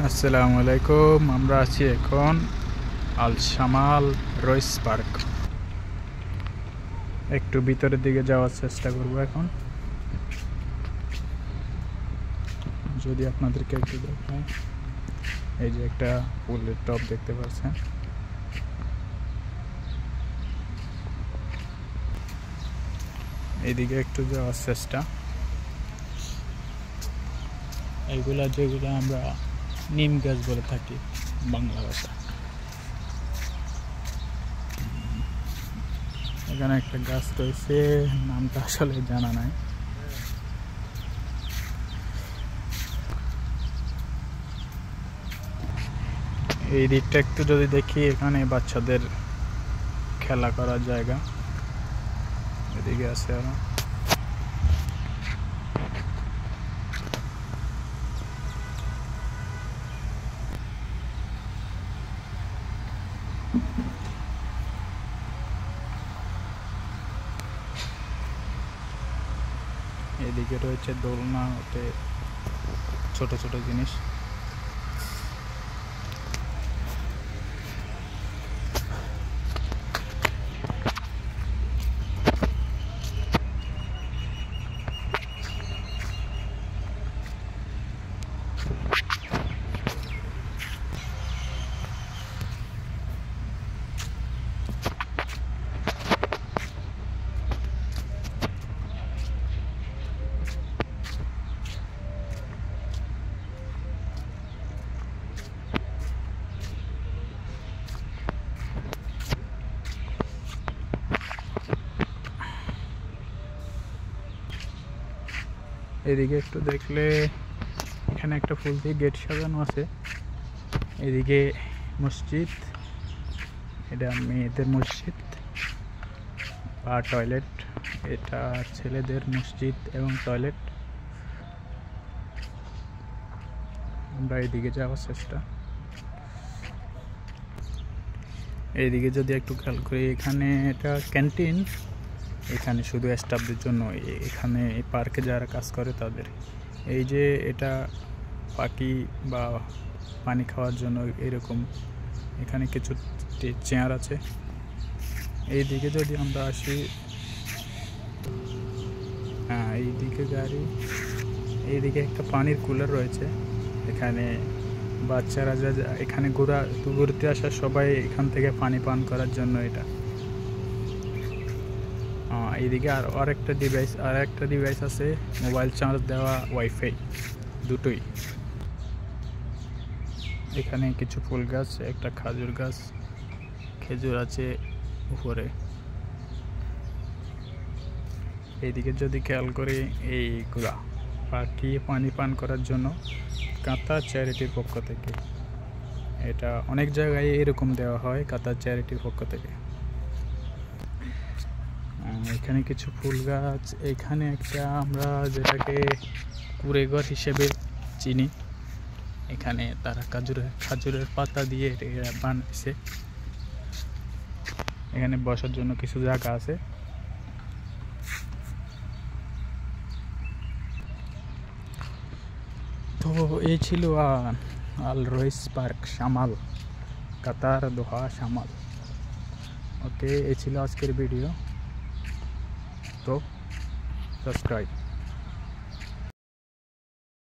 আসসালামু আলাইকুম। আমরা আছি এখন আল শামাল রইস পার্ক। একটু ভিতরের দিকে যাওয়ার চেষ্টা করব এখন, যদি আপনাদেরকে একটু দেখাই। এই যে একটা ফুলের টব দেখতে পাচ্ছেন, এইদিকে একটু যাওয়ার চেষ্টা। এইগুলা যেগুলো আমরা নিম গাছ বলে থাকি বাংলা ভাষা। এখানে একটা গাছ রয়েছে, নামটা আসলে জানা নাই। এই দিকটা একটু যদি দেখি, এখানে বাচ্চাদের খেলা করার জায়গা এদিকে আছে। আরো এদিকে রয়েছে দোলনা, ওতে ছোট ছোট জিনিস। এদিকে একটু দেখলে এখানে একটা ফুল দিয়ে গেট সাজানো আছে। এদিকে মসজিদ, এটা মেয়েদের মসজিদ বা টয়লেট। এটা ছেলেদের মসজিদ এবং টয়লেট। আমরা এদিকে যাওয়ার চেষ্টা। এইদিকে যদি একটু খেয়াল করি, এখানে এটা ক্যান্টিন। এখানে শুধু স্টাফদের জন্য, এখানে এই পার্কে যারা কাজ করে তাদের। এই যে এটা পাখি বা পানি খাওয়ার জন্য এরকম এখানে কিছু চেয়ার আছে। এইদিকে যদি আমরা আসি, হ্যাঁ এইদিকে গাড়ি, এইদিকে একটা পানির কুলার রয়েছে। এখানে বাচ্চারা যা এখানে ঘুরতে আসা সবাই এখান থেকে পানি পান করার জন্য এটা। এইদিকে আর একটা ডিভাইস আছে, মোবাইল চার্জ দেওয়া, ওয়াইফাই, দুটোই। এখানে কিছু ফুল গাছ, একটা খেজুর গাছ, খেজুর আছে উপরে। এইদিকে যদি খেয়াল করি, এইগুলা পাখি পানি পান করার জন্য কাতার চ্যারিটির পক্ষ থেকে। এটা অনেক জায়গায় এরকম দেওয়া হয় কাতার চ্যারিটির পক্ষ থেকে। এখানে কিছু ফুল গাছ, এখানে একটা আমরা যেটাকে কুড়েঘর হিসেবে চিনি, এখানে তারা খাজুরের পাতা দিয়ে বানাইছে। এখানে বসার জন্য কিছু জায়গা আছে। তো এই ছিল আল রইস পার্ক, শামাল, কাতার, দোহা, শামাল। ওকে, এই ছিল আজকের ভিডিও। তো সাবস্ক্রাইব।